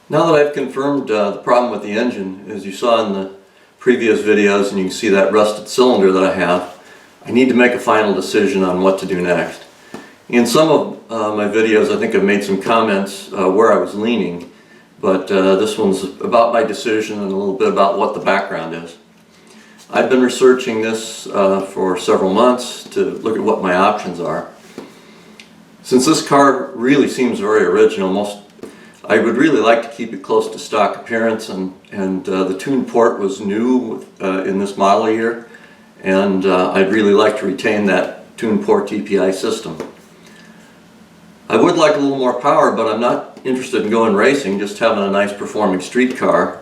Now that I've confirmed the problem with the engine, as you saw in the previous videos, and you can see that rusted cylinder that I have, I need to make a final decision on what to do next. In some of my videos I think I've made some comments where I was leaning, but this one's about my decision and a little bit about what the background is. I've been researching this for several months to look at what my options are. Since this car really seems very original, I would really like to keep it close to stock appearance, and the tune port was new in this model year, and I'd really like to retain that tune port TPI system. I would like a little more power, but I'm not interested in going racing, just having a nice performing street car,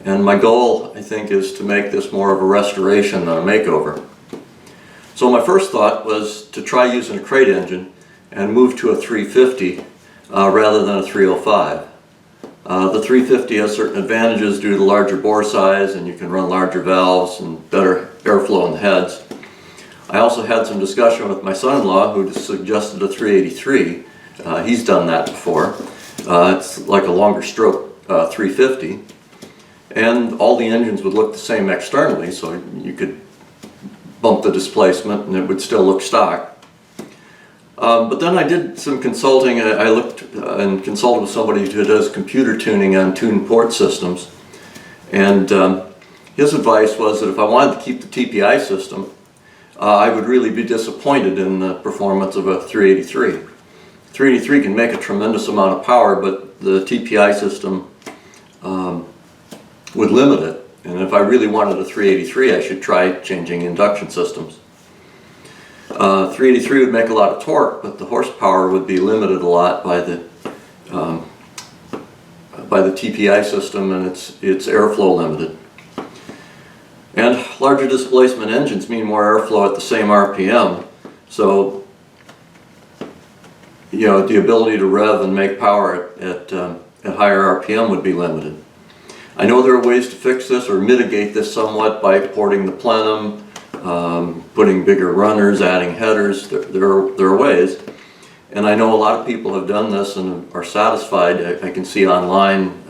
and my goal, I think, is to make this more of a restoration than a makeover. So my first thought was to try using a crate engine and move to a 350 rather than a 305. The 350 has certain advantages due to the larger bore size, and you can run larger valves and better airflow in the heads. I also had some discussion with my son-in-law, who suggested a 383. He's done that before. It's like a longer stroke 350, and all the engines would look the same externally, so you could bump the displacement and it would still look stock. But then I did some consulting. I looked and consulted with somebody who does computer tuning on tune port systems, and his advice was that if I wanted to keep the TPI system, I would really be disappointed in the performance of a 383. 383 can make a tremendous amount of power, but the TPI system would limit it, and if I really wanted a 383, I should try changing induction systems. 383 would make a lot of torque, but the horsepower would be limited a lot by the TPI system, and it's airflow limited. And larger displacement engines mean more airflow at the same RPM, so the ability to rev and make power at higher RPM would be limited. I know there are ways to fix this or mitigate this somewhat by porting the plenum, putting bigger runners, adding headers. There are ways, and I know a lot of people have done this and are satisfied. I can see online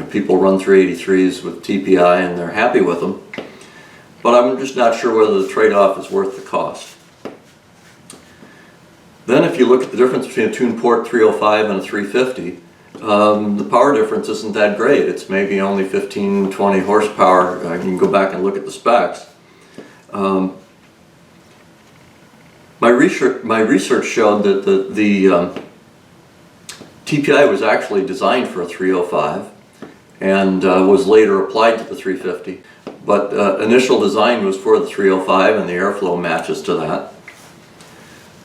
people run 383s with TPI and they're happy with them, but I'm just not sure whether the trade-off is worth the cost. Then if you look at the difference between a tune port 305 and a 350, the power difference isn't that great. It's maybe only 15-20 horsepower. You can go back and look at the specs. My research showed that the TPI was actually designed for a 305 and was later applied to the 350, but initial design was for the 305, and the airflow matches to that.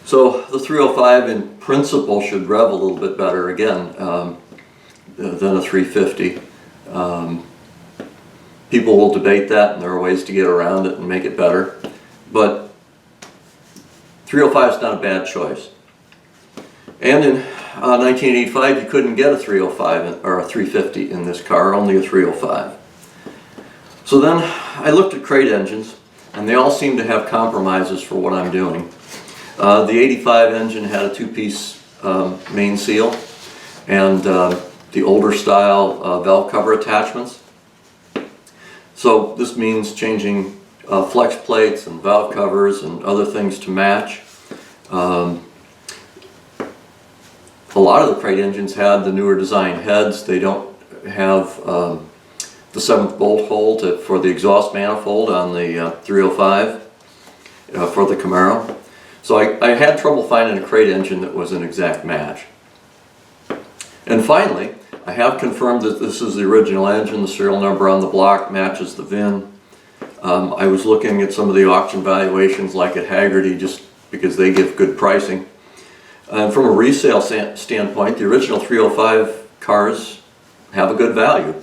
So the 305 in principle should rev a little bit better again than a 350. People will debate that, and there are ways to get around it and make it better, but 305 is not a bad choice. And in 1985 you couldn't get a 305 or a 350 in this car, only a 305. So then I looked at crate engines, and they all seem to have compromises for what I'm doing. The 85 engine had a two-piece main seal and the older style valve cover attachments. So this means changing flex plates and valve covers and other things to match. A lot of the crate engines had the newer design heads. They don't have the 7th bolt hole for the exhaust manifold on the 305 for the Camaro. So I had trouble finding a crate engine that was an exact match. And finally, I have confirmed that this is the original engine. The serial number on the block matches the VIN. I was looking at some of the auction valuations like at Haggerty, just because they give good pricing. And from a resale standpoint, the original 305 cars have a good value.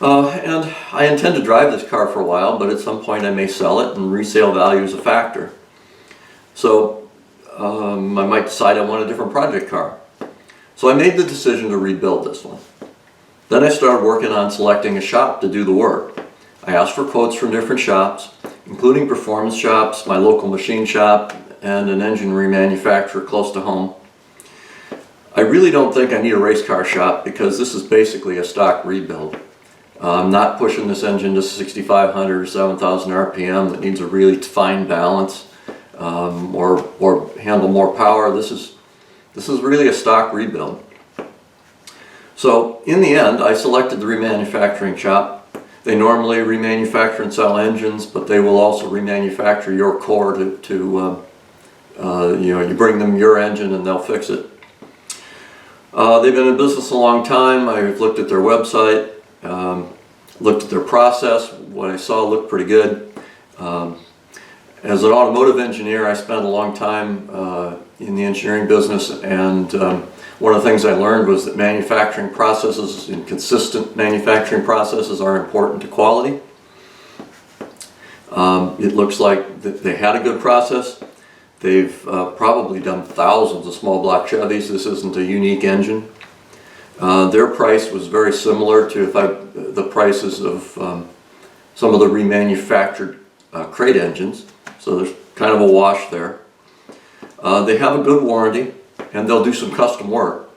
And I intend to drive this car for a while, but at some point I may sell it, and resale value is a factor. So I might decide I want a different project car. So I made the decision to rebuild this one. Then I started working on selecting a shop to do the work. I asked for quotes from different shops, including performance shops, my local machine shop, and an engine remanufacturer close to home. I really don't think I need a race car shop because this is basically a stock rebuild. I'm not pushing this engine to 6,500 or 7,000 RPM that needs a really fine balance or handle more power. This is really a stock rebuild. So in the end, I selected the remanufacturing shop. They normally remanufacture and sell engines, but they will also remanufacture your core to you bring them your engine and they'll fix it. They've been in business a long time. I've looked at their website, looked at their process. What I saw looked pretty good. As an automotive engineer, I spent a long time in the engineering business, and one of the things I learned was that manufacturing processes and consistent manufacturing processes are important to quality. It looks like they had a good process. They've probably done thousands of small block Chevys. This isn't a unique engine. Their price was very similar to the prices of some of the remanufactured crate engines. So there's kind of a wash there. They have a good warranty, and they'll do some custom work.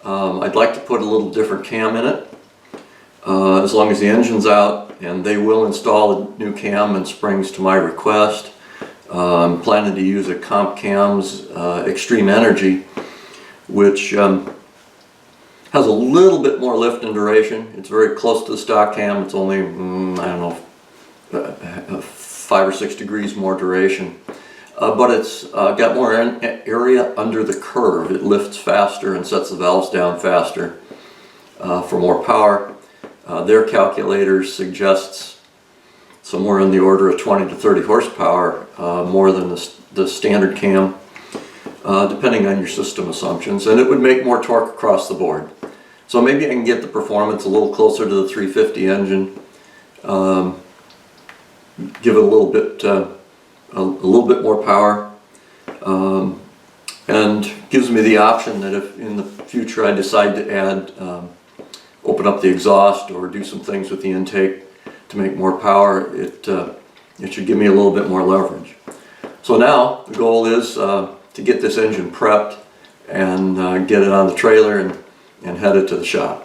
I'd like to put a little different cam in it, as long as the engine's out, and they will install a new cam and springs to my request. I'm planning to use a Comp Cam's Extreme Energy, which has a little bit more lift and duration. It's very close to the stock cam. It's only, I don't know, 5 or 6 degrees more duration. But it's got more area under the curve. It lifts faster and sets the valves down faster for more power. Their calculators suggests somewhere in the order of 20 to 30 horsepower more than the standard cam, depending on your system assumptions, and it would make more torque across the board. So maybe I can get the performance a little closer to the 350 engine, give it a little bit more power, and gives me the option that if in the future I decide to add, open up the exhaust or do some things with the intake to make more power, it should give me a little bit more leverage. So now the goal is to get this engine prepped and get it on the trailer and head it to the shop.